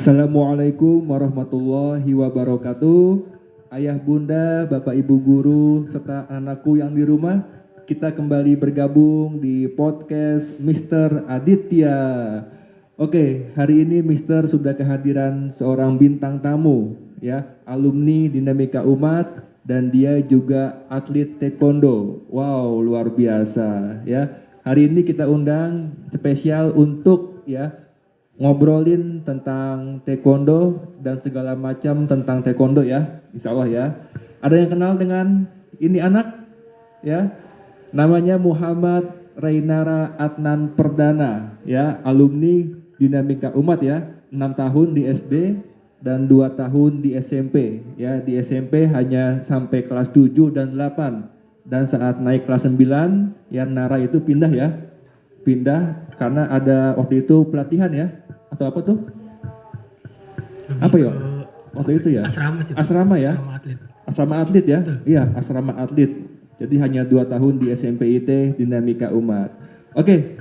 Assalamualaikum warahmatullahi wabarakatuh. Ayah bunda, bapak ibu guru, serta anakku yang di rumah, kita kembali bergabung di podcast Mr. Aditya. Oke, hari ini Mr. sudah kehadiran seorang bintang tamu, ya, alumni Dinamika Umat, dan dia juga atlet taekwondo. Wow, luar biasa, ya. Hari ini kita undang spesial untuk, ya, ngobrolin tentang taekwondo dan segala macam tentang taekwondo, ya, insya Allah, ya. Ada yang kenal dengan ini anak, ya, namanya Muhammad Rainara Adnan Perdana, ya, alumni Dinamika Umat, ya, 6 tahun di SD dan 2 tahun di SMP, ya. Di SMP hanya sampai kelas 7 dan 8, dan saat naik kelas 9, ya, Nara itu pindah, ya, pindah karena ada waktu itu pelatihan, ya, atau apa tuh? Apa ya? Waktu itu, ya? Asrama sih. Asrama, ya? Asrama atlet. Asrama atlet, ya? Betul. Iya, asrama atlet. Jadi hanya 2 tahun di SMP IT Dinamika Umat. Oke,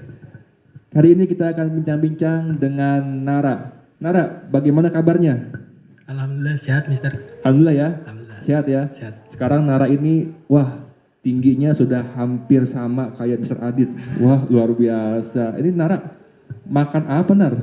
hari ini kita akan bincang-bincang dengan Nara. Nara, bagaimana kabarnya? Alhamdulillah sehat, Mister. Alhamdulillah, ya? Alhamdulillah. Sehat, ya? Sehat. Sekarang Nara ini, wah, tingginya sudah hampir sama kayak Mr. Adit. Wah, luar biasa. Ini Nara makan apa, Nar?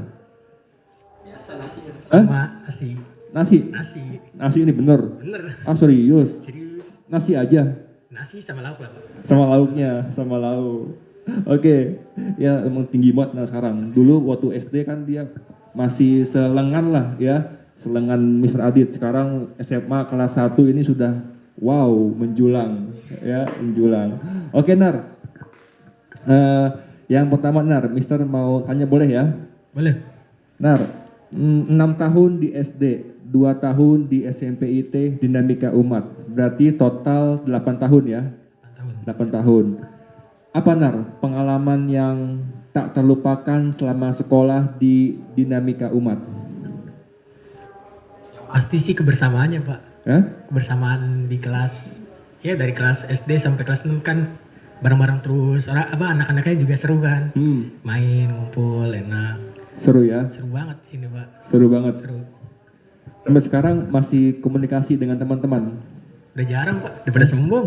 Biasa nasi sama nasi. Nasi? Nasi. Nasi ini bener? Bener. Ah, serius? Serius. Nasi aja? Nasi sama lauk lah, Pak. Sama lauknya, sama lauk. Oke, ya emang tinggi banget Nar sekarang. Dulu waktu SD kan dia masih selengan lah, ya. Selengan Mr. Adit. Sekarang SMA kelas 1 ini sudah wow, menjulang, ya, menjulang. Oke, Nar. Yang pertama, Nar, Mister mau tanya boleh, ya? Boleh. Nar, 6 tahun di SD, 2 tahun di SMP IT Dinamika Umat. Berarti total 8 tahun, ya? 8 tahun. Apa, Nar, pengalaman yang tak terlupakan selama sekolah di Dinamika Umat? Pasti sih kebersamaannya, Pak. Hah? Kebersamaan di kelas. Ya dari kelas SD sampai kelas 6 kan bareng-bareng terus. Anak-anaknya juga seru kan. Main, ngumpul, enak. Seru, ya? Seru banget sini, Pak. Seru banget. Seru. Sampai sekarang masih komunikasi dengan teman-teman? Udah jarang, Pak. Udah pada sombong.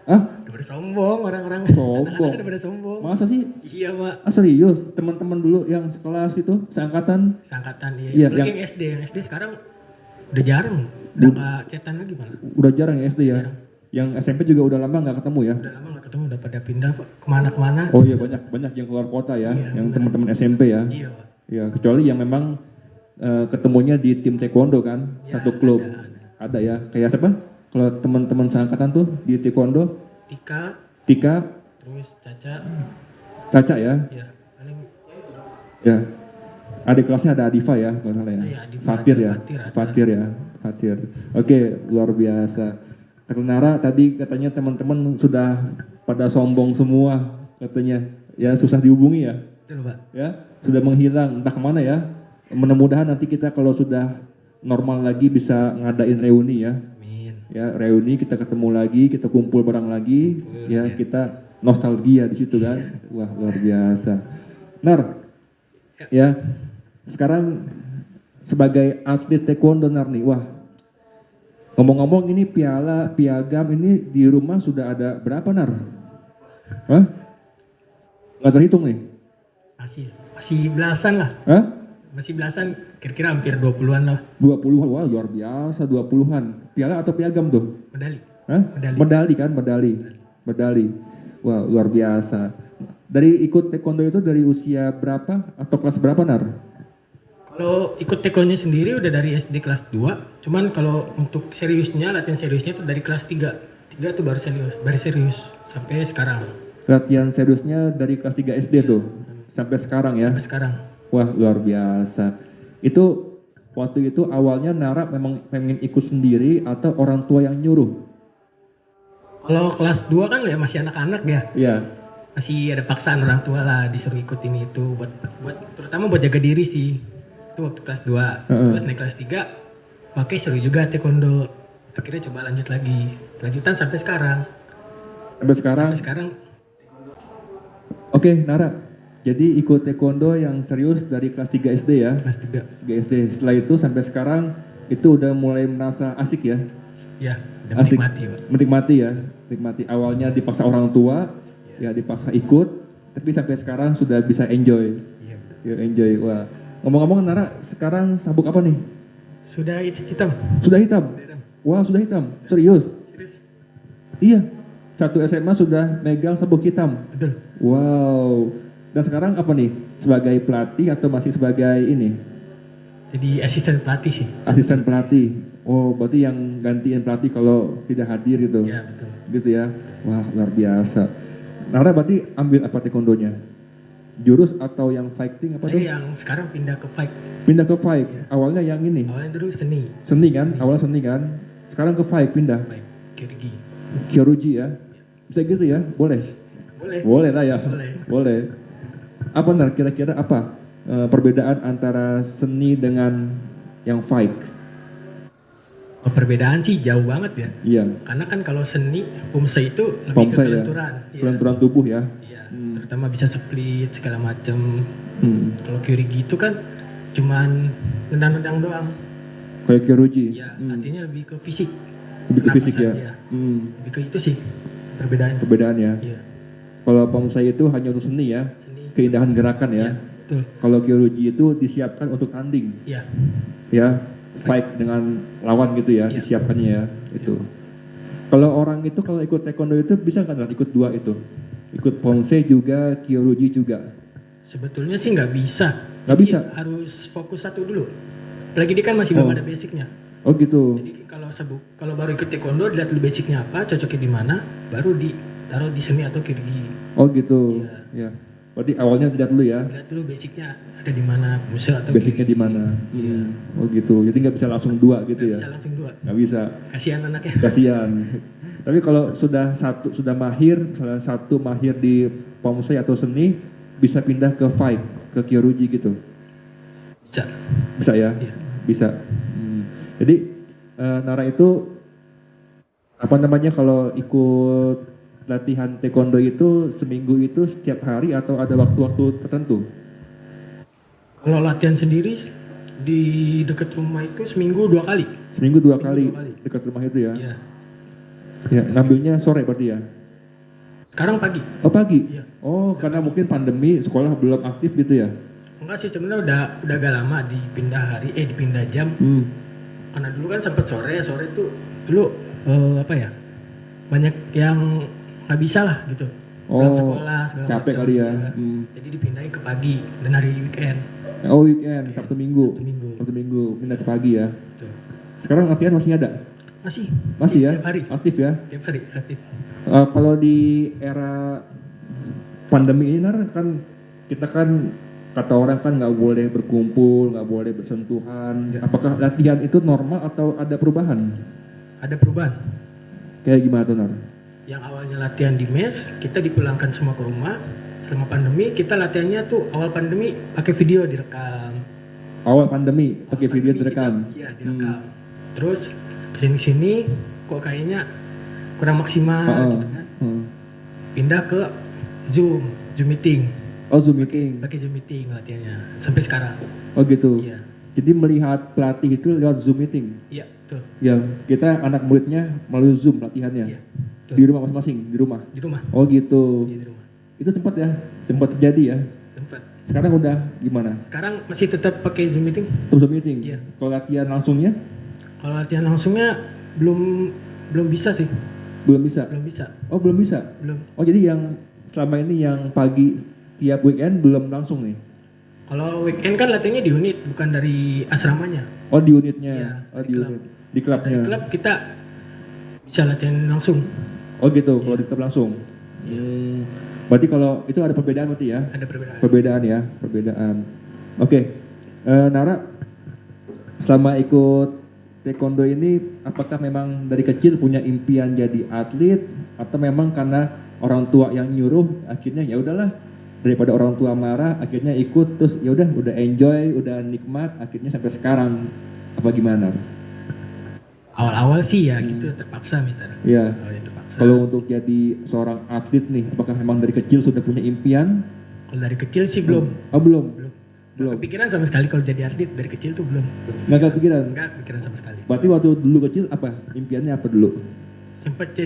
Ah? Udah pada sombong orang-orang. Sombong? Anak-anak udah pada sombong. Masa sih? Iya, Pak. Ah, serius? Teman-teman dulu yang sekelas itu, seangkatan? Seangkatan Iya, iya. Apalagi yang- yang SD sekarang udah jarang. Udah gak chatan lagi malah. Udah jarang ya SD, ya? Yang SMP juga udah lama nggak ketemu, ya? Udah lama gak ketemu, udah pada pindah, Pak. Kemana-kemana. Oh iya, banyak yang keluar kota, ya? Iya, Yang teman-teman SMP, ya? Iya, Pak. Ya, kecuali yang memang ketemunya di tim taekwondo kan, Ya, satu klub. ada. Ada, ya. Kayak siapa? Kalau teman-teman seangkatan tuh di taekwondo, Tika, Tika, terus Caca. Caca, ya? Ya, paling Ya. Adik kelasnya ada Adifa, ya, kalau salah, ya? Iya, Adifa, Fatir, ya? Fatir ada. Fatir, ya? Fatir. Oke, luar biasa. Kata Nara tadi katanya teman-teman sudah pada sombong semua katanya. Ya, susah dihubungi, ya? betul, Pak. Ya, sudah menghilang entah kemana, ya. Mudah-mudahan nanti kita kalau sudah normal lagi bisa ngadain reuni, ya. Amin. Ya, reuni kita ketemu lagi, kita kumpul bareng lagi, ya, kita nostalgia di situ kan. Wah, luar biasa. Nar, ya, sekarang sebagai atlet taekwondo, Nar, nih, wah, ngomong-ngomong ini piagam ini di rumah sudah ada berapa, Nar? Hah? Nggak terhitung nih? Masih belasan lah. Hah? Masih belasan, kira-kira hampir 20-an lah. 20-an, wah, luar biasa, 20-an. Piala atau piagam tuh? Medali. Hah? Medali. Medali kan, medali. Wah, luar biasa. Dari ikut taekwondo itu dari usia berapa atau kelas berapa, Nar? Kalau ikut taekwondo sendiri udah dari SD kelas 2. Cuman kalau untuk seriusnya, latihan seriusnya itu dari kelas 3. 3 tuh baru serius sampai sekarang. Latihan seriusnya dari kelas 3 SD tuh sampai sekarang, ya? Sampai sekarang. Wah, luar biasa. Itu waktu itu awalnya Nara memang pengen ikut sendiri atau orang tua yang nyuruh? Kalau kelas 2 kan ya masih anak-anak ya. Iya. Masih ada paksaan orang tua lah disuruh ikut ini itu buat terutama buat jaga diri sih. Itu waktu kelas 2. Terus naik kelas 3 pakai seru juga taekwondo. Akhirnya coba lanjut lagi. Kelanjutan sampai sekarang. Sampai sekarang. Sampai sekarang Oke, Nara. Jadi ikut taekwondo yang serius dari kelas 3 SD ya. Kelas 3. 3 SD. Setelah itu sampai sekarang itu udah mulai merasa asik ya. Ya, udah Asik. menikmati, Pak. Menikmati ya. Menikmati. Awalnya dipaksa orang tua, ya dipaksa ikut, tapi sampai sekarang sudah bisa enjoy. Iya, betul. Ya enjoy. Wah. Ngomong-ngomong Nara, sekarang sabuk apa nih? Sudah hitam. Sudah hitam. Hitam. Wah, sudah hitam. Serius? Serius. Iya. Satu SMA sudah megang sabuk hitam. Betul. Wow. Dan sekarang apa nih? Sebagai pelatih atau masih sebagai ini? Jadi asisten pelatih sih. Asisten pelatih. Oh, berarti yang gantiin pelatih kalau tidak hadir gitu. Iya, betul. Gitu ya. Wah, luar biasa. Nara berarti ambil apa taekwondonya? Jurus atau yang fighting apa Saya tuh? yang sekarang pindah ke fight. Pindah ke fight. Awalnya yang ini. Awalnya dulu seni. Seni kan? Awalnya seni kan? Sekarang ke fight pindah. Fight. Kirgi. Kyoruji ya. Bisa gitu ya? Boleh. Boleh. Boleh lah ya. Boleh. Boleh. Apa Nar? Kira-kira apa perbedaan antara seni dengan yang fight? Oh, perbedaan sih jauh banget ya. Iya. Karena kan kalau seni, pumse itu lebih Pomse ke ya. kelenturan. Iya. Kelenturan tubuh ya. Iya. Terutama bisa split segala macem. Hmm. Kalau Kyurigi itu kan cuman nendang-nendang doang. Kayak Kyoruji. Iya, artinya lebih ke fisik. Lebih ke fisik ya. Pernapasan, iya. Hmm. Lebih ke itu sih perbedaannya. Perbedaan ya. Iya. Kalau pomsai itu hanya untuk seni ya. Seni. Keindahan gerakan ya. Iya, betul. Kalau Kyoruji itu disiapkan untuk tanding. Iya. Ya, fight dengan lawan gitu ya, Iya. disiapkannya ya. Itu. Kalau orang itu kalau ikut taekwondo itu bisa kan ikut dua itu? Ikut pomsai juga, Kyoruji juga. Sebetulnya sih nggak bisa. Nggak Jadi bisa? harus fokus satu dulu. Apalagi dia kan masih belum Oh. ada basicnya. Oh gitu. Jadi kalau baru ikut taekwondo lihat dulu basicnya apa, cocoknya di mana, baru ditaruh di seni atau kirgi. Oh gitu. Ya. Berarti awalnya tidak dulu ya. Lihat dulu basicnya ada di mana, musel atau Basicnya di mana. Iya. Oh gitu. Jadi nggak bisa langsung dua gitu Nggak ya. bisa langsung dua. Nggak bisa. Kasihan anaknya. Kasihan. Tapi kalau sudah mahir, salah satu mahir di pomsai atau seni, bisa pindah ke fight, ke Kyoruji gitu. Bisa. Bisa ya? Iya. Bisa. Jadi Nara itu apa namanya kalau ikut latihan taekwondo itu seminggu itu setiap hari atau ada waktu-waktu tertentu? Kalau latihan sendiri di dekat rumah itu seminggu 2 kali. Seminggu dua Seminggu kali 2 kali. dekat rumah itu ya? Iya. Ya, ngambilnya sore berarti ya? Sekarang pagi. Oh pagi? Iya. Oh karena mungkin pandemi sekolah belum aktif gitu ya? Enggak sih sebenarnya udah agak lama dipindah jam. Karena dulu kan sempet sore tuh dulu apa ya? Banyak yang nggak bisa lah gitu. Pulang sekolah segala capek macam. kali ya. Iya. Jadi dipindahin ke pagi dan hari weekend. Oh weekend, Sabtu Minggu. Sabtu Minggu. Sabtu Minggu, pindah ke pagi ya. Tuh. Sekarang latihan masih ada? Masih. Masih ya? Tiap hari. Aktif ya? Tiap hari aktif. Kalau di era pandemi ini Nar, kan kita kan kata orang kan nggak boleh berkumpul, nggak boleh bersentuhan. Apakah latihan itu normal atau ada perubahan? Ada perubahan. Kayak gimana tuh Nar? Yang awalnya latihan di mes, kita dipulangkan semua ke rumah. Selama pandemi, kita latihannya tuh awal pandemi pakai video direkam. Awal pandemi pakai video Pandemi direkam. Iya, direkam. Terus kesini-sini kok kayaknya kurang maksimal gitu kan. Pindah ke Zoom meeting. Oh Zoom meeting. Pakai Zoom meeting latihannya sampai sekarang. Oh gitu. Iya. Jadi melihat pelatih itu lewat Zoom meeting. Iya, betul. Yang kita anak muridnya melalui Zoom latihannya. Iya. Betul. Di rumah masing-masing, di rumah. Di rumah. Oh gitu. Iya, di rumah. Itu sempat terjadi ya. Tempat. Sekarang udah gimana? Sekarang masih tetap pakai Zoom meeting. Zoom meeting. Iya. Kalau latihan langsungnya Kalau latihan langsungnya belum bisa sih. belum bisa. Belum bisa. Oh belum bisa. Belum. Oh jadi yang selama ini yang pagi tiap weekend belum langsung nih. Kalau weekend kan latihannya di unit, bukan dari asramanya. Oh di unitnya. Iya, Oh di di klub. unit. Di klubnya. Dari klub kita bisa latihan langsung. Oh gitu. Kalau di klub langsung. Berarti kalau itu ada perbedaan berarti ya? Ada perbedaan. Perbedaan ya, perbedaan. Oke, Nara, selama ikut taekwondo ini, apakah memang dari kecil punya impian jadi atlet, atau memang karena orang tua yang nyuruh, akhirnya ya udahlah, daripada orang tua marah, akhirnya ikut, terus ya udah enjoy, udah nikmat, akhirnya sampai sekarang, apa gimana? Awal-awal sih ya gitu terpaksa, Mister. Iya. Awalnya terpaksa. Kalau untuk jadi seorang atlet nih, apakah memang dari kecil sudah punya impian? Kalau dari kecil sih belum. Oh belum. Belum kepikiran sama sekali kalau jadi atlet dari kecil tuh belum. Nggak kepikiran. Enggak kepikiran sama sekali. Berarti waktu dulu kecil apa? Impiannya apa dulu? Sempet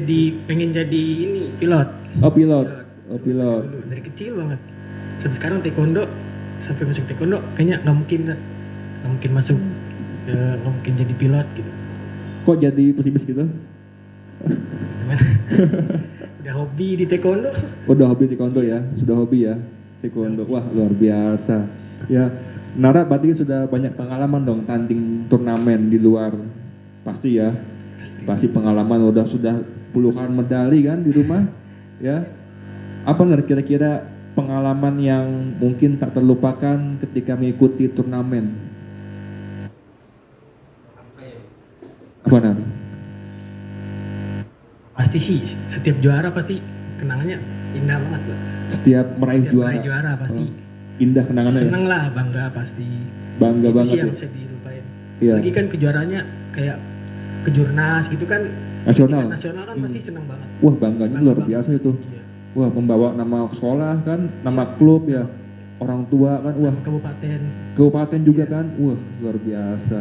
pengen jadi ini pilot. Oh pilot. Oh pilot. Dulu dari kecil banget. Sampai sekarang sampai masuk taekwondo kayaknya nggak mungkin masuk, nggak mungkin jadi pilot gitu. Kok jadi pesimis gitu? Cuman udah hobi di taekwondo. Udah hobi taekwondo ya, sudah hobi ya taekwondo. Wah luar biasa. Ya, Nara berarti sudah banyak pengalaman dong tanding turnamen di luar. Pasti ya. Pasti pengalaman sudah puluhan medali kan di rumah. Ya. Apa Nar kira-kira pengalaman yang mungkin tak terlupakan ketika mengikuti turnamen? Apa Nar? Pasti sih setiap juara pasti kenangannya indah banget lah. Setiap meraih juara pasti indah kenangannya. Seneng lah, bangga pasti. Bangga itu banget sih yang ya. bisa dilupain. Iya. Lagi kan kejuaraannya kayak kejurnas gitu kan. Nasional. Tingkat nasional kan pasti seneng banget. Wah bangganya luar banget biasa pasti. itu. Iya. Wah membawa nama sekolah kan, nama klub ya, orang tua kan, wah kabupaten juga kan, wah luar biasa.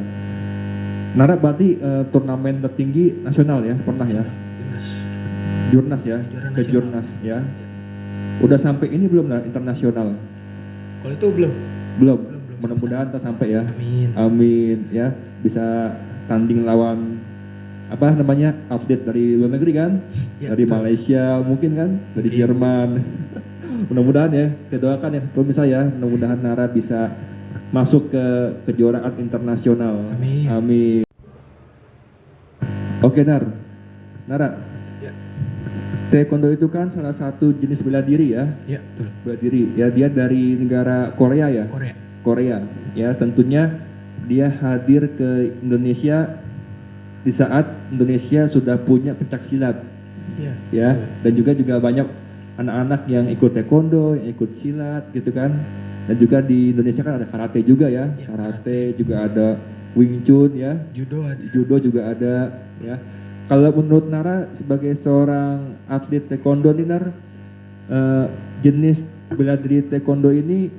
Nara berarti turnamen tertinggi nasional ya, pernah ya? Jurnas ya, ke Jurnas ya. Udah sampai ini belum Nara, internasional? Kalau itu belum. Mudah-mudahan tak sampai ya. Amin. Amin ya, bisa tanding lawan apa namanya atlet dari luar negeri kan, ya, dari betul. Malaysia mungkin kan, dari Jerman. Mudah-mudahan ya, kita doakan ya pemirsa ya, mudah-mudahan Nara bisa masuk ke kejuaraan internasional. Amin. Amin. Oke Nara, Ya. taekwondo itu kan salah satu jenis bela diri ya, Ya, betul. bela diri ya, dia dari negara Korea ya. Korea ya, tentunya dia hadir ke Indonesia di saat Indonesia sudah punya pencak silat, ya, dan juga banyak anak-anak yang ikut taekwondo, yang ikut silat, gitu kan, dan juga di Indonesia kan ada karate juga ya, karate juga ada Wing Chun ya, judo juga ada, ya. Kalau menurut Nara sebagai seorang atlet taekwondo nih Nar, jenis bela diri taekwondo ini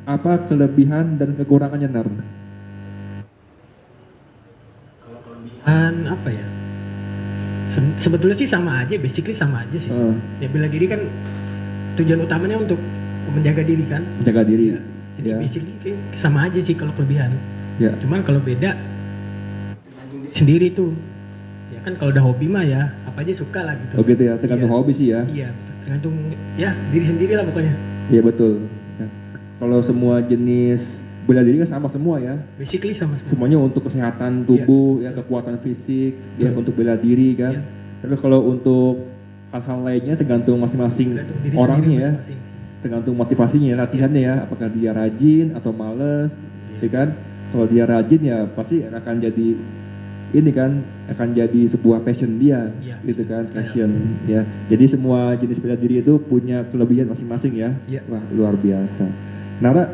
apa kelebihan dan kekurangannya Nar? Apa ya? Sebetulnya sih sama aja, basically sama aja sih. Ya bela diri kan tujuan utamanya untuk menjaga diri kan. Menjaga diri. Ya. Jadi basically sama aja sih kalau kelebihan. Ya. Cuman kalau beda tergantung diri sendiri tuh. Ya kan kalau udah hobi mah ya apa aja suka lah gitu. Oh gitu ya, tergantung hobi sih ya. Iya, tergantung ya diri sendiri lah pokoknya. Iya betul. Ya. Kalau semua jenis bela diri kan sama semua ya. Basically sama semua. Semuanya untuk kesehatan tubuh, ya kekuatan fisik, ya untuk bela diri kan. Tapi kalau untuk hal-hal lainnya tergantung masing-masing orangnya ya. Masing-masing. Tergantung motivasinya, latihannya ya. Apakah dia rajin atau males, ya kan? Kalau dia rajin ya pasti akan jadi ini kan, akan jadi sebuah passion dia, gitu kan, passion ya. Jadi semua jenis bela diri itu punya kelebihan masing-masing ya. Wah luar biasa. Nara,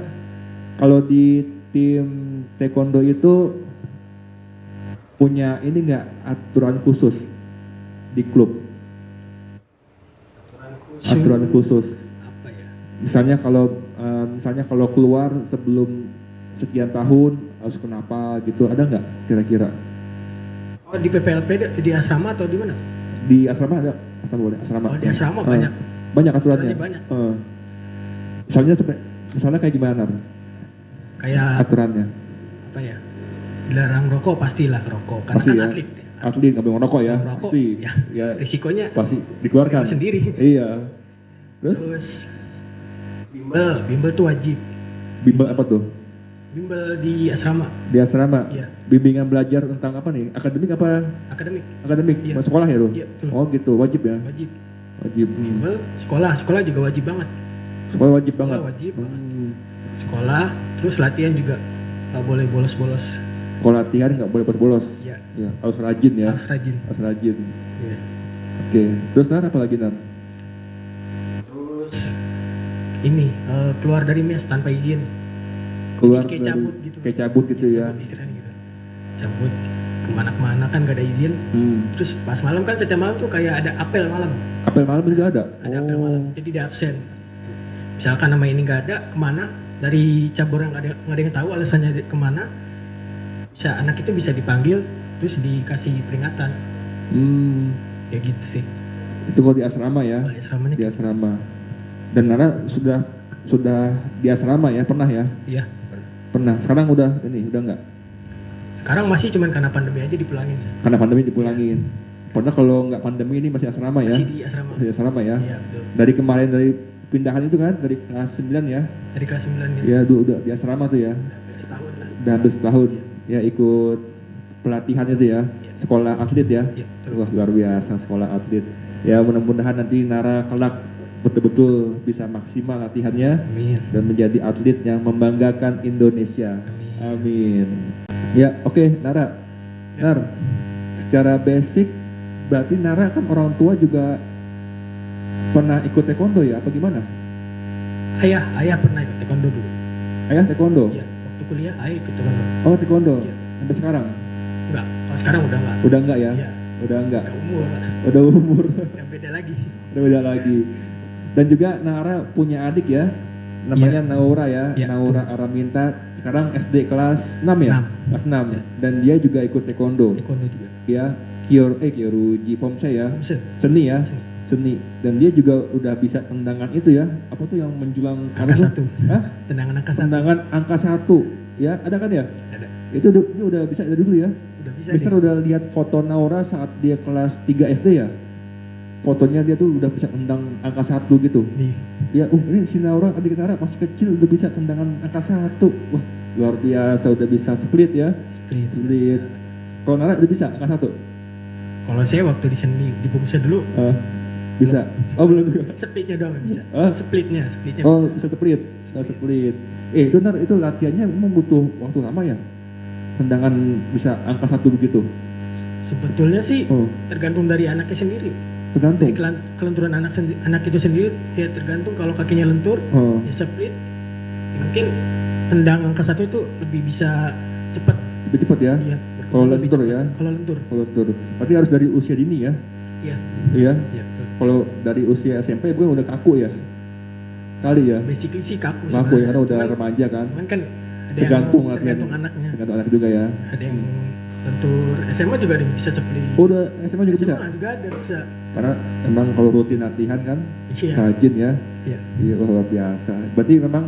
kalau di tim taekwondo itu punya ini nggak aturan khusus di klub? Aturan khusus. Apa ya? Misalnya kalau keluar sebelum sekian tahun harus kenapa gitu, ada nggak kira-kira? Oh di PPLP di asrama atau di mana? Di asrama ada, asrama. Oh di asrama banyak. Banyak aturannya. Banyak. Misalnya kayak gimana? Kayak aturannya apa ya, dilarang rokok, pastilah rokok karena pasti kan ya. Atlet nggak boleh ngerokok ya, rokok, pasti ya risikonya pasti dikeluarkan sendiri. Iya. Terus bimbel tuh wajib. Bimbel apa tuh? Bimbel di asrama. Iya. Bimbingan belajar tentang apa nih, akademik apa? Akademik iya. Sekolah ya lo? Iya, betul. Oh gitu, wajib ya. Wajib. Bimbel sekolah juga wajib banget. Sekolah wajib banget. Sekolah, terus latihan juga nggak boleh bolos-bolos. Kalau latihan nggak boleh bolos. Iya. Ya, harus rajin ya. Harus rajin. Iya. Oke. Terus apa lagi Nar? Terus ini keluar dari mes tanpa izin. Keluar kayak cabut gitu. Kayak cabut gitu ya. Cabut istilahnya gitu. Cabut kemana-kemana kan gak ada izin. Terus pas malam kan setiap malam tuh kayak ada apel malam. Apel malam juga ada? Ada apel malam, jadi di absen. misalkan nama ini nggak ada, kemana dari cabur yang nggak ada yang tahu alasannya kemana, bisa anak itu bisa dipanggil terus dikasih peringatan. Kayak gitu sih. Itu kalau di asrama ya. Kalau di asramanya Di asrama. Dan Nara sudah di asrama ya, pernah ya? Iya. Pernah. Sekarang udah enggak? Sekarang masih cuman karena pandemi aja dipulangin. Karena pandemi dipulangin. Pernah kalau nggak pandemi ini masih asrama ya? Masih di asrama. Masih di asrama ya? Iya, betul. Dari kemarin dari pindahan itu kan, dari kelas 9 ya? Dari kelas 9 ya. Ya, udah di asrama tuh ya? Udah setahun lah. Udah hampir setahun. Ya, ikut pelatihan itu ya? Sekolah atlet ya? Iya, betul. Wah, luar biasa sekolah atlet. Ya, mudah-mudahan nanti Nara kelak betul-betul bisa maksimal latihannya. Amin. Dan menjadi atlet yang membanggakan Indonesia. Amin. Amin. Ya, oke, Nara. Nar, secara basic berarti Nara kan orang tua juga pernah ikut taekwondo ya? Apa gimana? Ayah pernah ikut taekwondo dulu. Ayah taekwondo? Iya, waktu kuliah ayah ikut taekwondo. Oh, taekwondo. Iya. Sampai sekarang? Enggak, kalau sekarang udah enggak. Udah enggak ya? Iya. Udah enggak. Udah umur lah. Udah umur. Udah beda lagi. Udah beda lagi. Dan juga Nara punya adik ya? Namanya Naura ya? Iya, Naura Araminta. Sekarang SD kelas 6 ya? 6. Kelas 6. Iya. Dan dia juga ikut taekwondo. Taekwondo juga. Ya, Kyoruji Pomse ya? Bisa. Seni ya? Seni. Seni. Dan dia juga udah bisa tendangan itu ya? Apa tuh yang menjulang Angka tuh? 1. Hah? Tendangan angka 1. Tendangan angka 1. Ya, ada kan ya? Ada. Itu dia udah bisa dari dulu ya? Udah bisa Mister nih. udah lihat foto Naura saat dia kelas 3 SD ya? Fotonya dia tuh udah bisa tendang angka 1 gitu. Nih. Ya, ini si Naura adik Nara masih kecil udah bisa tendangan angka 1. Wah, luar biasa, udah bisa split ya. Split. Kalau Nara udah bisa angka 1? Kalau saya waktu di seni di Bumse dulu Bisa. Oh, belum juga. splitnya doang nggak bisa. Hah? Splitnya Oh, bisa. bisa split. Bisa split. Itu Nar, itu latihannya memang butuh waktu lama ya? Tendangan bisa angka 1 begitu. Sebetulnya sih Oh, tergantung dari anaknya sendiri. tergantung. Jadi kelenturan anak itu sendiri ya tergantung. Kalau kakinya lentur Oh, ya split. Ya mungkin tendang angka 1 itu lebih bisa cepat. lebih cepat ya. Iya. Kalau lebih lentur cepat. ya. Kalau lentur. Kalau tur. Berarti harus dari usia dini ya? Iya. Iya. Iya betul. Kalau dari usia SMP bukan udah kaku ya? Kali ya? Basically sih kaku Kaku ya, karena udah Cuman- remaja kan? cuman kan ada Tergantung yang latihan. tergantung anaknya. Tergantung anak juga ya. Ada yang lentur. SMA juga ada yang bisa split. Oh, udah SMA juga bisa? SMA juga ada bisa. Karena emang kalau rutin latihan kan Iya. rajin ya. Iya. Iya, luar biasa. Berarti memang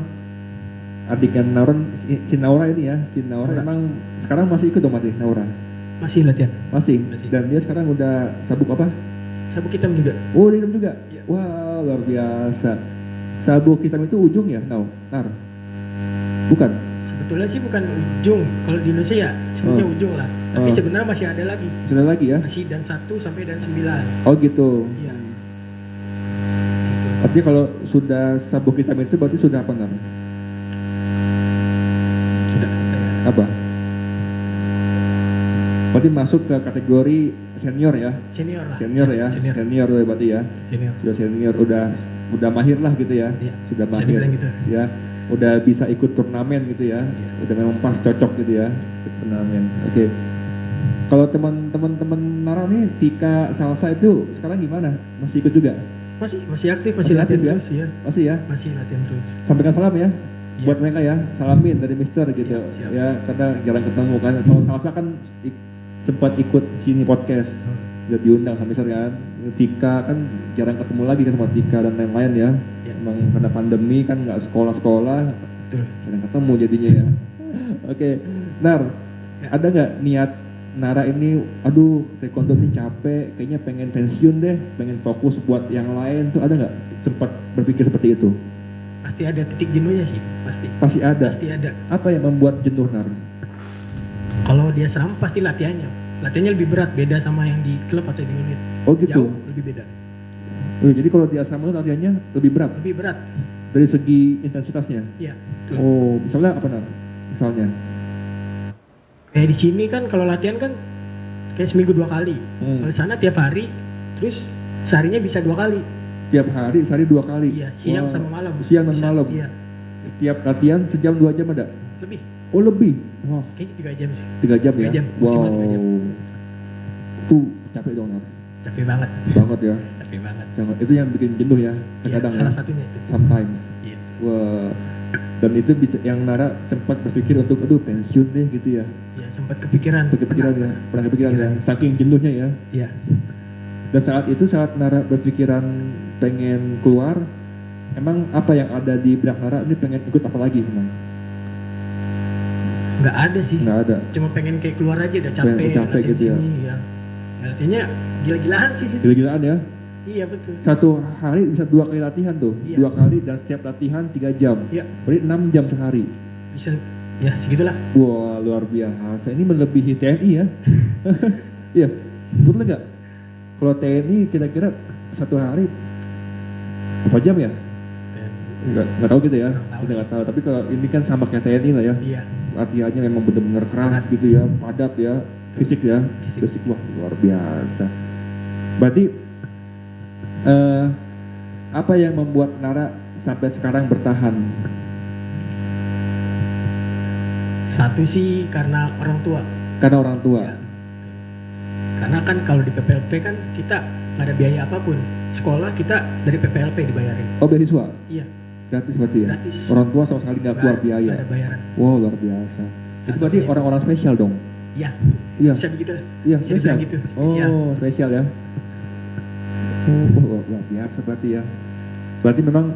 adiknya Naura, si Naura ini ya, si Naura Naura. emang sekarang masih ikut dong masih Naura? Masih latihan. Masih? Masih. Dan dia sekarang udah sabuk apa? Sabuk hitam juga. Oh, dia hitam juga? Iya. Wah, luar biasa. Sabuk hitam itu ujung ya? Nar? Bukan? Sebetulnya sih bukan ujung. Kalau di Indonesia ya sebutnya ujung lah. Tapi Oh. sebenarnya masih ada lagi. Sudah lagi ya? Masih dan 1 sampai dan 9. Oh gitu. Iya. Gitu. Artinya kalau sudah sabuk hitam itu berarti sudah apa Nar? Sudah apa ya? Apa? Berarti masuk ke kategori senior ya? Senior lah. Senior ya? Senior. Senior berarti ya? Senior. Sudah senior, udah mahir lah gitu ya? Iya. Sudah Bisa mahir. dibilang gitu. Ya, udah bisa ikut turnamen gitu ya? Iya. Udah memang pas cocok gitu ya? Ikut turnamen. Oke. Kalau teman-teman Nara nih, Tika Salsa itu sekarang gimana? Masih ikut juga? Masih aktif, Masih masih latihan aktif ya? terus ya. Masih ya? Masih latihan terus. Sampaikan salam ya? Iya. Buat mereka ya, salamin dari Mister gitu. Siap. Ya, karena jarang ketemu kan. Kalau Salsa kan sempat ikut sini podcast. Udah diundang sama Mister kan. Tika kan jarang ketemu lagi kan sama Tika dan lain-lain ya. Iya. Emang karena pandemi kan nggak sekolah-sekolah, Betul. jarang ketemu jadinya ya. Oke, Nar, Ya. ada nggak niat Nara ini, aduh taekwondo ini capek, kayaknya pengen pensiun deh, pengen fokus buat yang lain tuh, ada nggak sempat berpikir seperti itu? Pasti ada titik jenuhnya sih, pasti. Pasti ada. Pasti ada. Apa yang membuat jenuh Nar? Kalau dia seram pasti latihannya. Latihannya lebih berat, beda sama yang di klub atau di unit. Oh gitu. Jauh lebih beda. Oh, jadi kalau di asrama itu latihannya lebih berat Lebih berat. dari segi intensitasnya. Iya. Betul. Oh, misalnya apa Nar? Misalnya? Kayak di sini kan kalau latihan kan kayak seminggu 2 kali. Hmm. Kalau di sana tiap hari, terus seharinya bisa 2 kali. Tiap hari, sehari 2 kali? Iya, siang Wah, sama malam. Siang dan Bisa, malam? Iya. Setiap latihan sejam 2 jam ada? Lebih. Oh lebih? Wah, Kayaknya 3 jam sih. 3 jam 3 ya? jam, maksimal Wow. 3 jam. Tuh capek dong Nar. Capek banget. Banget ya. Capek banget. Jangan, itu yang bikin jenuh ya Iya, kadang salah ya. satunya itu. Sometimes. Iya. Wah. Dan itu yang Nara sempat berpikir untuk aduh pensiun deh gitu ya. Ya sempat kepikiran. Pernah kepikiran ya. Saking jenuhnya ya. Iya. Dan saat Nara berpikiran pengen keluar, emang apa yang ada di benak Nara ini pengen ikut apa lagi emang? Nggak ada sih. Nggak ada. Cuma pengen kayak keluar aja, udah capek latihan gitu ya. sini, ya. Artinya gila-gilaan sih. Gila-gilaan ya. Iya betul. Satu hari bisa 2 kali latihan tuh. Iya. 2 kali dan setiap latihan 3 jam. Iya. Berarti 6 jam sehari. Bisa ya segitulah. Wah luar biasa. Ini melebihi TNI ya. Iya. Betul nggak? Kalau TNI kira-kira satu hari berapa jam ya? Nggak tahu gitu ya. Kita nggak tahu. Tapi kalau ini kan sama kayak TNI lah ya. Iya. Latihannya memang benar-benar keras gitu ya, padat ya, fisik ya. Fisik wah luar biasa. Berarti apa yang membuat Nara sampai sekarang bertahan? Satu sih karena orang tua. Karena orang tua. Ya. Karena kan kalau di PPLP kan kita nggak ada biaya apapun. Sekolah kita dari PPLP dibayarin. Oh beasiswa? Iya. Gratis berarti ya? Gratis. Orang tua sama sekali nggak keluar biaya? Nggak ada bayaran. Wow luar biasa. Itu berarti orang-orang spesial dong? Iya. Iya. Bisa begitu lah. Iya Bisa spesial? gitu, spesial. Oh spesial ya? Oh luar biasa berarti ya. Berarti memang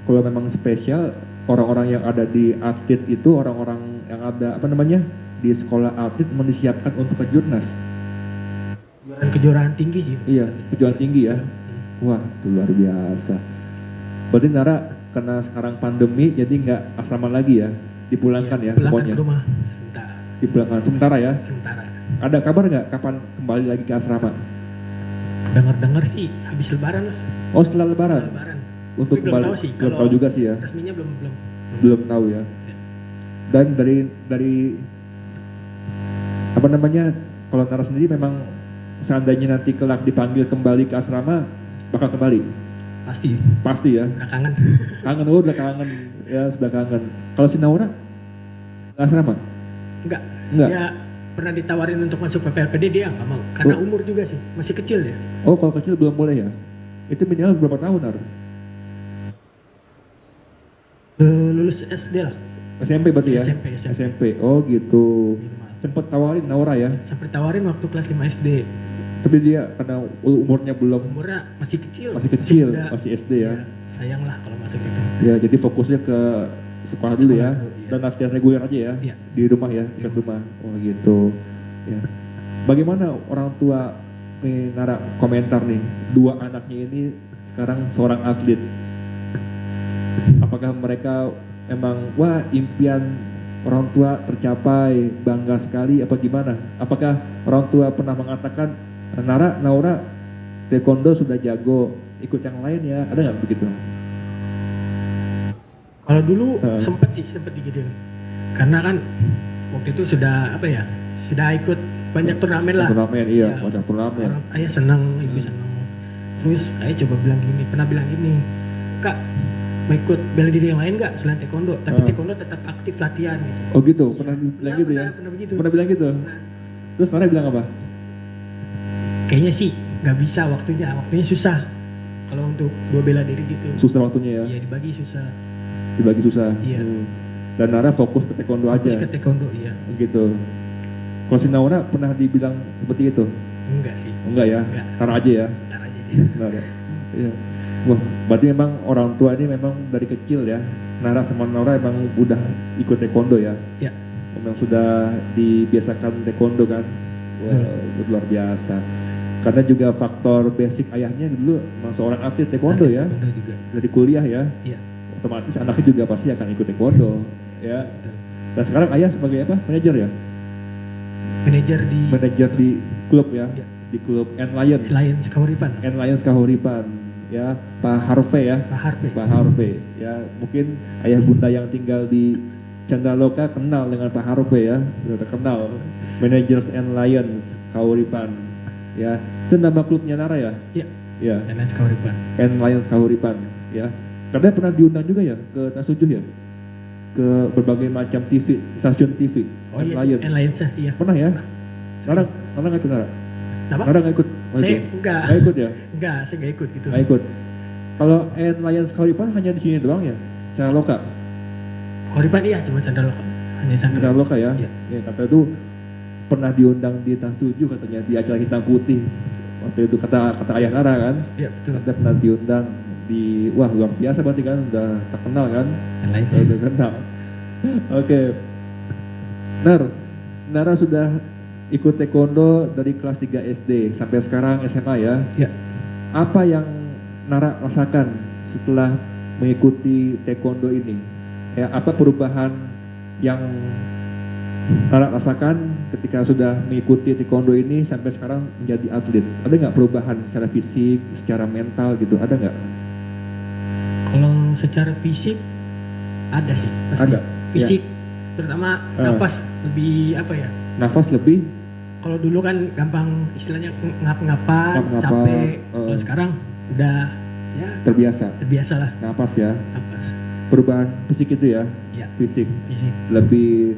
kalau memang spesial, orang-orang yang ada di atlet itu, orang-orang yang ada apa namanya di sekolah atlet disiapkan untuk ke Jurnas. Kejuaraan tinggi sih. Iya, kejuaraan tinggi ya. Wah, itu luar biasa. Berarti Nara karena sekarang pandemi jadi nggak asrama lagi ya, dipulangkan ya semuanya. Ke rumah sebentar. Dipulangkan sementara ya. Sementara. Ada kabar nggak kapan kembali lagi ke asrama? Dengar-dengar sih habis Lebaran lah. Oh setelah Lebaran. Setelah Lebaran. Untuk tapi kembali. Belum tahu sih. Belum tahu juga sih ya. Resminya belum. Belum tahu ya. Dan dari apa namanya, kalau Nara sendiri memang seandainya nanti kelak dipanggil kembali ke asrama, bakal kembali? Pasti ya. Udah kangen. Kangen, udah kangen ya, sudah kangen. Kalau si Naura ke asrama? Enggak. Enggak. Dia pernah ditawarin untuk masuk PPLPD, dia nggak mau karena umur juga sih, masih kecil dia. Oh kalau kecil belum boleh ya? Itu minimal berapa tahun Nar? Lulus SD lah. SMP berarti ya? SMP. Oh gitu. Sempet tawarin Naura ya? Sampai tawarin waktu kelas 5 SD. Tapi dia karena umurnya masih kecil. Masih SD ya? Sayang lah kalau masuk itu. Ya jadi fokusnya ke sekolah dulu ya? Iya. Dan latihan reguler aja ya? Iya. Di rumah ya? Dekat rumah. Oh gitu. Ya. Bagaimana orang tua nih Nara komentar nih, 2 anaknya ini sekarang seorang atlet. Apakah mereka emang wah impian orang tua tercapai, bangga sekali apa gimana? Apakah orang tua pernah mengatakan Naura taekwondo sudah jago, ikut yang lain ya, ada nggak begitu? Kalau dulu sempet digituin, karena kan waktu itu sudah ikut banyak turnamen lah. Turnamen iya, banyak turnamen. Ayah senang, ibu senang. Terus ayah pernah bilang gini, Kak mau ikut bela diri yang lain nggak selain taekwondo? Tapi taekwondo tetap aktif latihan gitu. Oh gitu, Iya. pernah bilang gitu ya? Pernah begitu. Pernah bilang gitu? Terus Nara bilang apa? Kayaknya sih nggak bisa waktunya susah. Kalau untuk 2 bela diri gitu. Susah waktunya ya? Iya dibagi susah. Iya. Dan Nara fokus ke taekwondo aja? Fokus ke taekwondo iya. Gitu. Kalau si Naura pernah dibilang seperti itu? Enggak sih. Enggak ya? Enggak. Ntar aja ya? Ntar aja dia. Nara. Iya. Wah, berarti memang orang tua ini memang dari kecil ya, Nara sama Naura emang udah ikut taekwondo ya? Iya. Memang sudah dibiasakan taekwondo kan? Wah, luar biasa. Karena juga faktor basic ayahnya dulu memang seorang atlet taekwondo ya? Taekwondo juga. Dari kuliah ya? Iya. Otomatis anaknya juga pasti akan ikut taekwondo ya. Dan sekarang ayah sebagai apa? Manajer ya? Manajer di klub ya? Iya. Di klub Lions Kahuripan ya, Pak Harvey ya? Pak Harvey ya, mungkin ayah bunda yang tinggal di Candaloka kenal dengan Pak Harvey ya, sudah terkenal. Managers and Lions Kahuripan ya, itu nama klubnya Nara ya? Iya. Ya. And Lions Kahuripan ya. Karena pernah diundang juga ya ke Trans 7 ya? Ke berbagai macam stasiun TV. Oh iya, Lions iya. Pernah ya? Sekarang nggak ikut Nara? Kenapa? Nara nggak ikut? Saya enggak. Nggak ikut ya? Enggak, saya nggak ikut gitu. Nggak ikut. Kalau Lions Kahuripan hanya di sini doang ya? Candaloka. Horipan iya cuma Candaloka. Hanya Candaloka. Candaloka ya. Iya. Ya, kata itu pernah diundang di Trans 7 katanya di acara hitam putih. Waktu itu kata ayah Nara kan. Iya betul. Kita pernah diundang di wah luar biasa berarti kan udah terkenal kan. Yang lain. Udah terkenal. Oke. Nara sudah ikut taekwondo dari kelas 3 SD sampai sekarang SMA ya. Iya. Apa yang Nara rasakan setelah mengikuti taekwondo ini? Ya, apa perubahan yang Nara rasakan ketika sudah mengikuti taekwondo ini sampai sekarang menjadi atlet? Ada nggak perubahan secara fisik, secara mental gitu? Ada nggak? Kalau secara fisik ada sih pasti. Ada, Fisik terutama nafas lebih apa ya? Nafas lebih Kalau dulu kan gampang istilahnya ngap-ngapan, Ngap-ngapan, capek. Kalau sekarang udah ya terbiasa lah nafas ya. nafas. Perubahan fisik itu ya, Ya, fisik fisik. lebih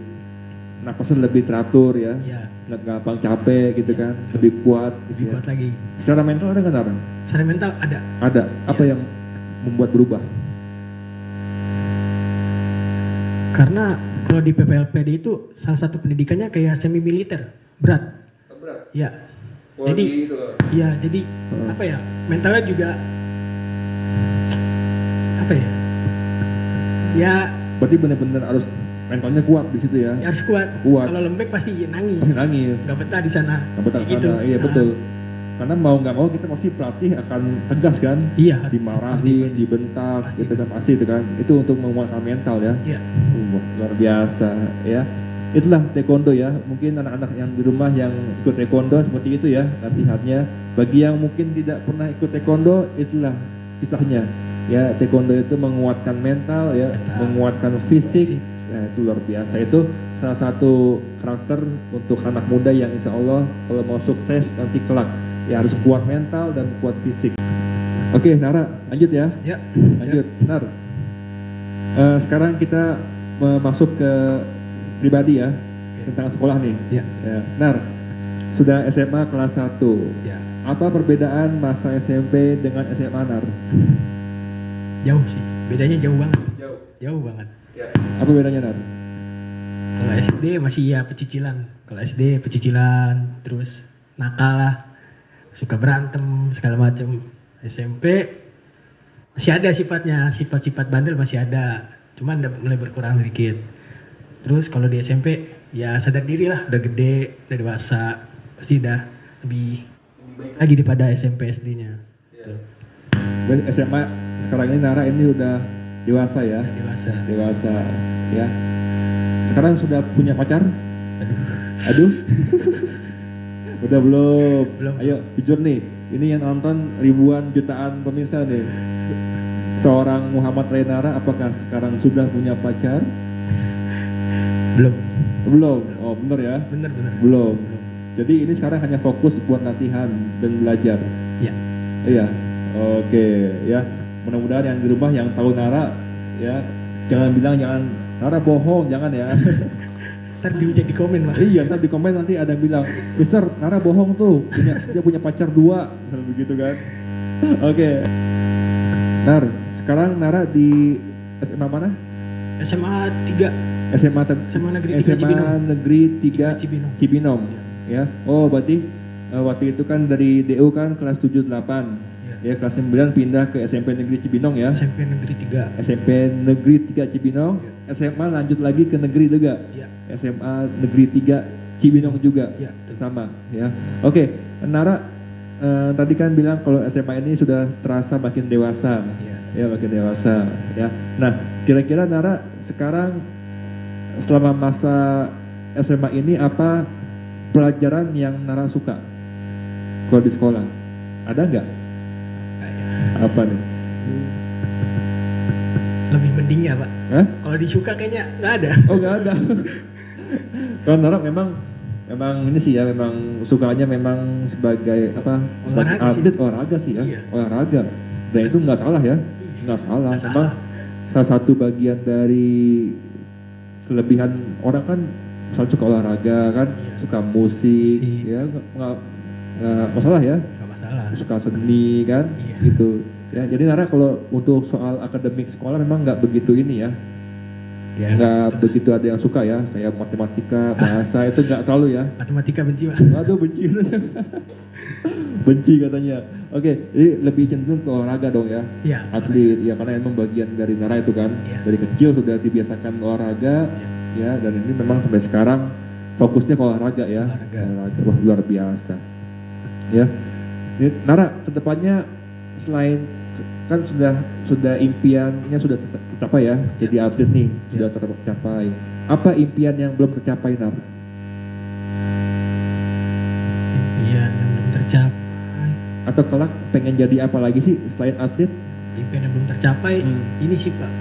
nafasnya lebih teratur ya, Ya, nggak gampang capek gitu kan, lebih kuat. lebih Gitu ya. kuat lagi. Secara mental ada nggak Nara? Secara mental ada. Ada. Apa yang membuat berubah? Karena kalau di PPLPD itu salah satu pendidikannya kayak semi militer, berat. Ya. Jadi iya, jadi apa ya? Mentalnya juga apa ya? Ya, Berarti benar-benar harus mentalnya kuat di situ ya. harus kuat. Kuat. Kalau lembek pasti nangis. Pasti nangis. Gak betah di sana. Nggak betah Kayak gitu. sana. Iya Nah, betul. Karena mau nggak mau kita pasti pelatih akan tegas kan. Iya. Dimarahin, Pasti. dibentak, Pasti. gitu kan pasti itu kan. Itu untuk menguatkan mental ya. Iya. Luar biasa ya. Itulah taekwondo ya. Mungkin anak-anak yang di rumah yang ikut taekwondo seperti itu ya latihannya. Bagi yang mungkin tidak pernah ikut taekwondo, itulah kisahnya. Ya, taekwondo itu menguatkan mental ya, menguatkan fisik. Ya, itu luar biasa. Itu salah satu karakter untuk anak muda yang insya Allah kalau mau sukses nanti kelak ya harus kuat mental dan kuat fisik. Oke, Nara, lanjut ya. Ya. Lanjut, Nar. Sekarang kita masuk ke pribadi ya, tentang sekolah nih. Ya. Ya. Nar, sudah SMA kelas 1. Ya. Apa perbedaan masa SMP dengan SMA Nar? Jauh sih. Bedanya jauh banget. Jauh. Jauh banget. Apa bedanya Nar? Kalau SD masih ya pecicilan. Kalau SD pecicilan, terus nakal lah, suka berantem segala macem. SMP masih ada sifatnya, sifat-sifat bandel masih ada, cuman udah mulai berkurang sedikit. Terus kalau di SMP ya sadar diri lah, udah gede, udah dewasa, pasti udah lebih baik lagi daripada SMP SD-nya. Tuh, Berarti SMA sekarang ini Nara ini udah dewasa ya? udah dewasa. Dewasa ya. Sekarang sudah punya pacar? Aduh. Aduh. Udah belum? Belum. Ayo jujur nih, ini yang nonton ribuan jutaan pemirsa nih. Seorang Muhammad Renara apakah sekarang sudah punya pacar? Belum. Belum. Oh bener ya? Bener-bener. Belum. Jadi ini sekarang hanya fokus buat latihan dan belajar. Ya. Iya. Oke ya. Mudah-mudahan yang di rumah yang tahu Nara ya jangan bilang jangan Nara bohong, jangan ya. Ntar dihujat di komen lah. Iya, ntar di komen nanti ada yang bilang, Mister, Nara bohong tuh, dia punya pacar 2, misalnya begitu kan. Oke. Nar, sekarang Nara di SMA mana? SMA 3. SMA Negeri 3 Cibinong. Negeri 3 Cibinong. Cibinong. Ya. Oh, berarti waktu itu kan dari DU kan kelas 7 8. Ya, kelas 9 pindah ke SMP Negeri Cibinong ya. SMP Negeri 3. SMP Negeri 3 Cibinong. SMA lanjut lagi ke negeri juga. Iya. SMA Negeri 3 Cibinong juga. Iya, betul. Sama ya. Oke, Nara tadi kan bilang kalau SMA ini sudah terasa makin dewasa. Iya. Ya, makin dewasa ya. Nah, kira-kira Nara sekarang selama masa SMA ini apa pelajaran yang Nara suka kalau di sekolah? Ada nggak? Apa nih? Lebih mending ya Pak. Hah? Kalau disuka kayaknya nggak ada. Oh nggak ada. Kalau Nara memang ini sih ya memang sukanya memang sebagai apa? Sebagai Olahraga sih. atlet olahraga sih ya. Iya. Olahraga. Dan itu nggak salah ya. Nggak salah. Nggak Memang salah. salah satu bagian dari kelebihan orang kan misalnya suka olahraga kan, Iya. suka musik, Musik. ya nggak masalah ya. Nggak masalah. Suka seni kan, Iya. gitu. Ya, jadi Nara kalau untuk soal akademik sekolah memang nggak begitu ini ya. Ya, Nggak begitu ada yang suka ya, kayak matematika, bahasa itu nggak terlalu ya. matematika benci Pak. Aduh benci. Benci katanya. Oke, jadi lebih cenderung ke olahraga dong ya. Iya. Atlet ya, karena emang bagian dari Nara itu kan. Iya. Dari kecil sudah dibiasakan olahraga ya, dan ini memang sampai sekarang fokusnya ke olahraga ya. Olahraga. Wah, luar biasa. Ya. Ini Nara kedepannya selain kan sudah impiannya sudah tercapai ya, jadi atlet nih sudah tercapai. Apa impian yang belum tercapai Nar? Impian yang belum tercapai. Atau kelak pengen jadi apa lagi sih selain atlet? Impian yang belum tercapai ini sih Pak.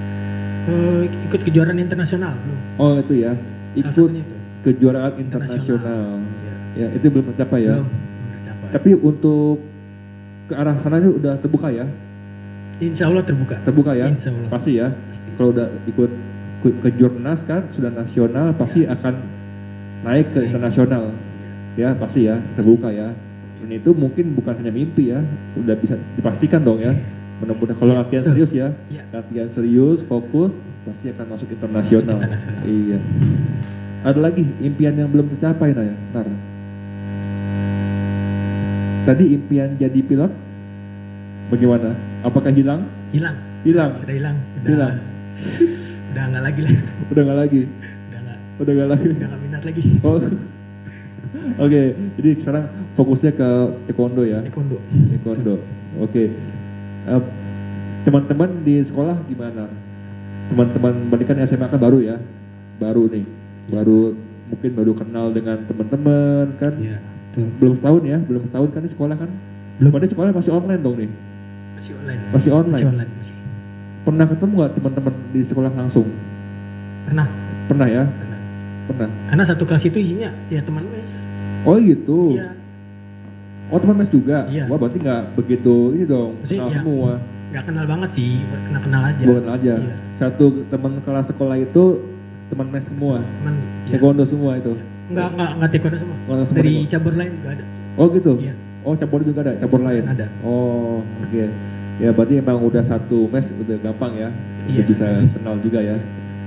Ikut kejuaraan internasional belum. Oh itu ya, Salah ikut satunya itu. kejuaraan internasional. Iya. Ya itu belum tercapai ya. Belum tercapai. Tapi untuk ke arah sana itu udah terbuka ya? Insya Allah terbuka. Terbuka ya? Insya Allah. Pasti ya. Pasti. Kalau udah ikut ke jurnas kan sudah nasional pasti akan naik ke internasional. Ya pasti ya, terbuka ya. Dan itu mungkin bukan hanya mimpi ya, udah bisa dipastikan dong ya. Mudah-mudahan kalau latihan Betul. serius ya, Iya. latihan serius, fokus, pasti akan masuk internasional. Masuk internasional. Iya. Ada lagi impian yang belum tercapai Naya? Ntar. Tadi impian jadi pilot, bagaimana? Apakah hilang? Hilang. Hilang. Sudah hilang. Hilang. Udah nggak lagi lah. Udah nggak lagi. Udah nggak lagi. udah nggak minat lagi. Oh. Oke, jadi sekarang fokusnya ke taekwondo ya. Taekwondo. Taekwondo. Oke. Teman-teman di sekolah gimana? Teman-teman berarti kan SMA kan baru ya, baru nih, mungkin baru kenal dengan teman-teman kan. Iya. Betul. Belum setahun ya, belum setahun kan di sekolah kan? Belum. Berarti sekolah masih online dong nih. Masih online. Masih online. Masih online. Masih. Pernah ketemu nggak teman-teman di sekolah langsung? Pernah. Pernah ya? Pernah. Pernah. Karena satu kelas itu isinya ya teman mes. Oh gitu. Iya. Oh teman mes juga? Iya. Wah berarti nggak begitu ini dong, Maksudnya, kenal iya. semua. Nggak kenal banget sih, kenal aja. Bukan aja. Iya. Satu teman kelas sekolah itu teman mes semua. Teman. Iya. Taekwondo semua itu. Nggak taekwondo semua. Oh, semua Dari taekwondo. cabur lain nggak ada. Oh gitu. Iya. Oh cabur juga ada, cabur lain. Ada. Oh oke. Ya berarti emang udah satu mes udah gampang ya. Iya, Udah bisa kenal juga ya.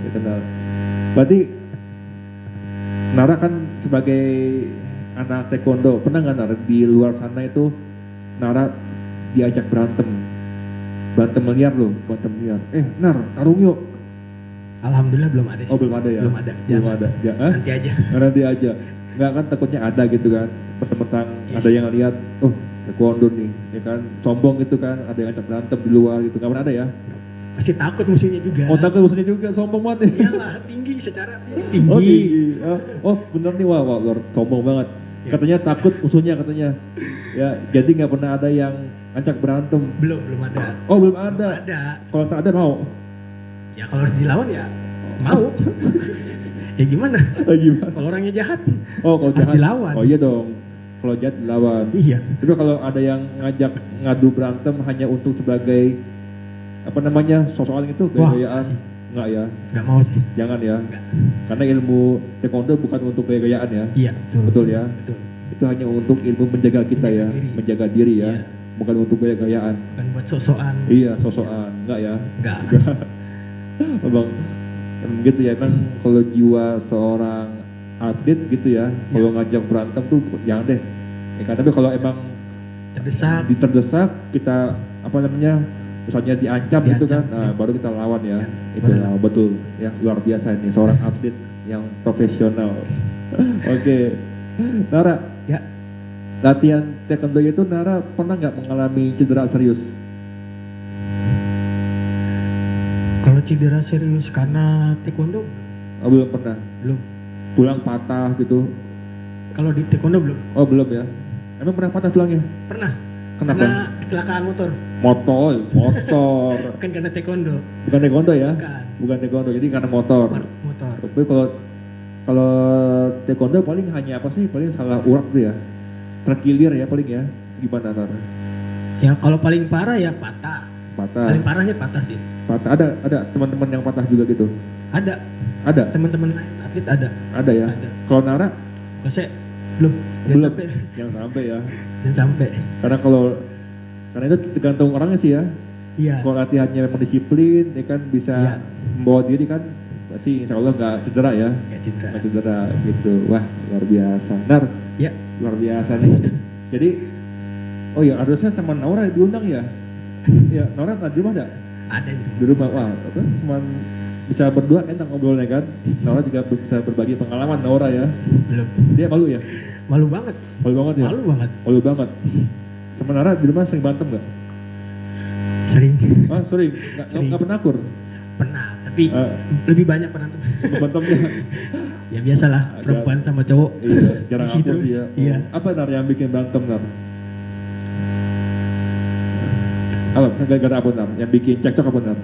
Ya, kenal. Berarti Nara kan sebagai anak taekwondo, pernah nggak Nara di luar sana itu Nara diajak berantem liar loh, berantem liar. Nar, tarung yuk. Alhamdulillah belum ada sih. Oh belum ada ya? Belum ada. Belum Jangan. ada. Ya, hah? Nanti aja. Nanti aja. Nggak kan takutnya ada gitu kan. Mentang-mentang Yes. ada yang lihat, oh taekwondo nih, ya kan. Sombong gitu kan, ada yang ajak berantem di luar gitu. Nggak pernah ada ya? Pasti takut musuhnya juga. Oh takut musuhnya juga, sombong banget ya. Iyalah, tinggi secara tinggi. Oh tinggi. Oh bener nih, wah luar sombong banget. Ya. Katanya takut musuhnya katanya. Ya jadi nggak pernah ada yang ngajak berantem. Belum ada. Oh belum ada. Ada. Kalau tak ada mau. Ya kalau harus dilawan ya mau. Ya gimana? Gimana? Kalau orangnya jahat. Oh kalau Harus jahat. dilawan. Oh iya dong. Kalau jahat dilawan. Iya. Tapi kalau ada yang ngajak ngadu berantem hanya untuk sebagai apa namanya sosokan itu Wah, gaya-gayaan, sih. nggak ya? Nggak mau sih. Jangan ya. Nggak. Karena ilmu taekwondo bukan untuk gaya-gayaan ya. Iya. Betul ya. Betul. Itu hanya untuk ilmu menjaga kita ya, Menjaga diri. menjaga diri ya, Iya. bukan untuk gaya-gayaan. Bukan buat sok-sokan. Iya, sosokan, enggak ya? Enggak. Bang, emang gitu ya, emang kalau jiwa seorang atlet gitu ya, kalau ngajak berantem tuh jangan deh. Ya kan, tapi kalau emang Terdesak. terdesak kita apa namanya, misalnya diancam gitu kan, Diancam, nah ya. baru kita lawan ya. Ya, Itu baru. ya, betul ya, luar biasa ini seorang atlet yang profesional. Oke, Nara, Ya. latihan taekwondo itu Nara pernah nggak mengalami cedera serius? Kalau cedera serius karena taekwondo Oh, belum pernah. belum. Tulang patah gitu? Kalau di taekwondo belum. Oh belum ya. Emang pernah patah tulangnya? Pernah. Kenapa? Karena kecelakaan motor. Motor. Bukan karena taekwondo. Bukan taekwondo ya? Bukan. Bukan taekwondo. Jadi karena motor. Motor. Tapi kalau taekwondo paling hanya apa sih? Paling salah urat tuh ya. Terkilir ya paling ya. Gimana Nara? Ya kalau paling parah ya patah. Patah. Paling parahnya patah sih. Patah. Ada teman-teman yang patah juga gitu? Ada. Ada? Teman-teman atlet ada. Ada ya? Ada. Kalau Nara? Kalau saya belum. Jangan Belum. sampai. Yang sampai ya. Jangan sampai. Karena itu tergantung orangnya sih ya. Iya. Kalau latihannya memang disiplin, ya kan bisa Iya. membawa diri kan, pasti insya Allah nggak cedera ya. Gak cedera. Nggak cedera gitu. Wah luar biasa. Nar, Ya. luar biasa nih. Jadi, oh ya harusnya sama Naura diundang ya. Ya Naura nggak di rumah ada? Ada itu. Di rumah, wah apa? Cuman bisa berdua enak ngobrolnya kan. Naura juga bisa berbagi pengalaman Naura ya. Belum. Dia malu ya? Malu banget. Malu banget ya? Malu banget. Malu banget. Sama Naura di rumah sering berantem nggak? Sering. Ah sering, Sering. nggak pernah akur. Pernah, tapi Ah. lebih banyak berantem. Bantemnya. Ya biasalah, perempuan sama cowok. Iya, jarang Selisih akur sih ya. Iya. Apa Nar yang bikin berantem Nar? Apa? Gara-gara apa Nar? Yang bikin cekcok apa Nar?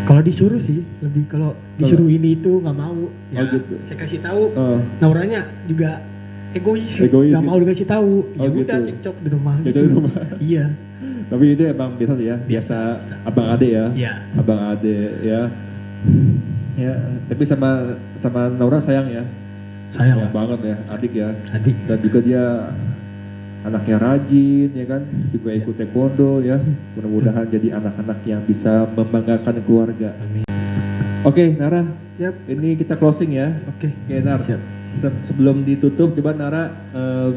Kalau disuruh sih, lebih kalau disuruh ini itu nggak mau. Ya, Oh, gitu. saya kasih tahu. Oh, Nauranya juga egois, Egois nggak gitu. mau dikasih tahu. Ya Oh, udah gitu. cekcok di rumah. Cekcok gitu. di rumah. Iya. tapi itu emang biasa sih ya, biasa abang ade ya. Iya. Abang ade ya. Ya, tapi sama Naura sayang ya. Sayang Ya, lah. banget ya, adik ya. Adik. Dan juga dia anaknya rajin ya kan, juga ikut taekwondo ya. Mudah-mudahan jadi anak-anak yang bisa membanggakan keluarga. Amin. Oke, Nara, Yap. ini kita closing ya. Oke. Oke, Nar. Siap. Sebelum ditutup, coba Nara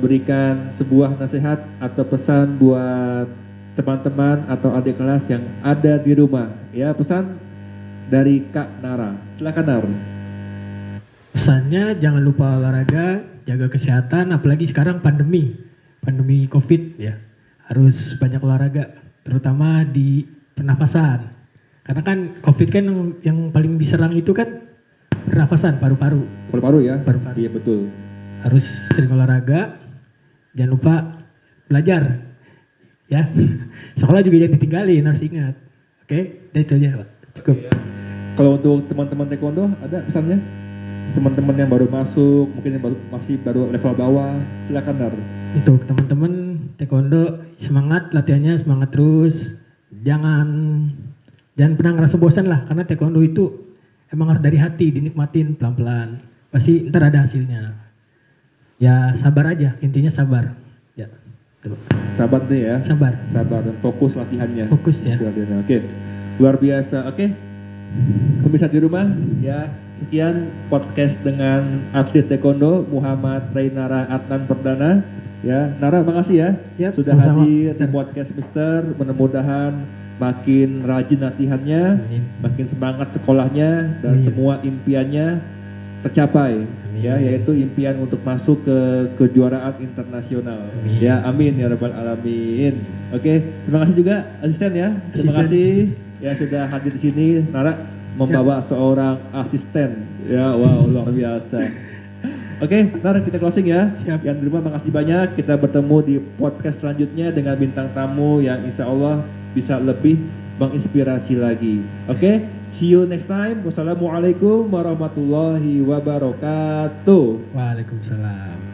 berikan sebuah nasihat atau pesan buat teman-teman atau adik kelas yang ada di rumah. Ya, pesan dari Kak Nara. Silakan Nar. Pesannya jangan lupa olahraga, jaga kesehatan, apalagi sekarang pandemi COVID ya. Harus banyak olahraga, terutama di pernafasan. Karena kan COVID kan yang paling diserang itu kan pernafasan, paru-paru. Paru-paru ya? Paru-paru. Iya betul. Harus sering olahraga, jangan lupa belajar. Ya, sekolah juga jangan ditinggalin, harus ingat. Oke, udah itu aja Pak. Cukup. Kalau untuk teman-teman taekwondo ada pesannya? Teman-teman yang baru masuk, mungkin yang masih baru level bawah, silakan Nar. Untuk teman-teman taekwondo, semangat latihannya, semangat terus. Jangan pernah ngerasa bosan lah, karena taekwondo itu emang harus dari hati, dinikmatin pelan-pelan. Pasti ntar ada hasilnya. Ya sabar aja, intinya sabar. Ya, tuh. Sabar deh ya. Sabar. Sabar dan fokus latihannya. Fokus ya. Oke, luar biasa. Oke, pemirsa di rumah ya, sekian podcast dengan atlet taekwondo Muhammad Rainara Adnan Perdana. Ya, Nara makasih ya Yap, sudah sama-sama. hadir di podcast Mister. Mudah-mudahan makin rajin latihannya, Amin. makin semangat sekolahnya dan Amin. semua impiannya tercapai. Amin. Ya, yaitu impian untuk masuk ke kejuaraan internasional. Amin. Ya, amin ya rabbal alamin. Oke, terima kasih juga asisten ya. Terima Asisten. kasih ya sudah hadir di sini. Nara membawa seorang asisten. Ya, wow luar biasa. Oke, Nara kita closing ya. Siap. Yang di rumah makasih banyak. Kita bertemu di podcast selanjutnya dengan bintang tamu yang insya Allah bisa lebih menginspirasi lagi. Oke, see you next time. Wassalamualaikum warahmatullahi wabarakatuh. Waalaikumsalam.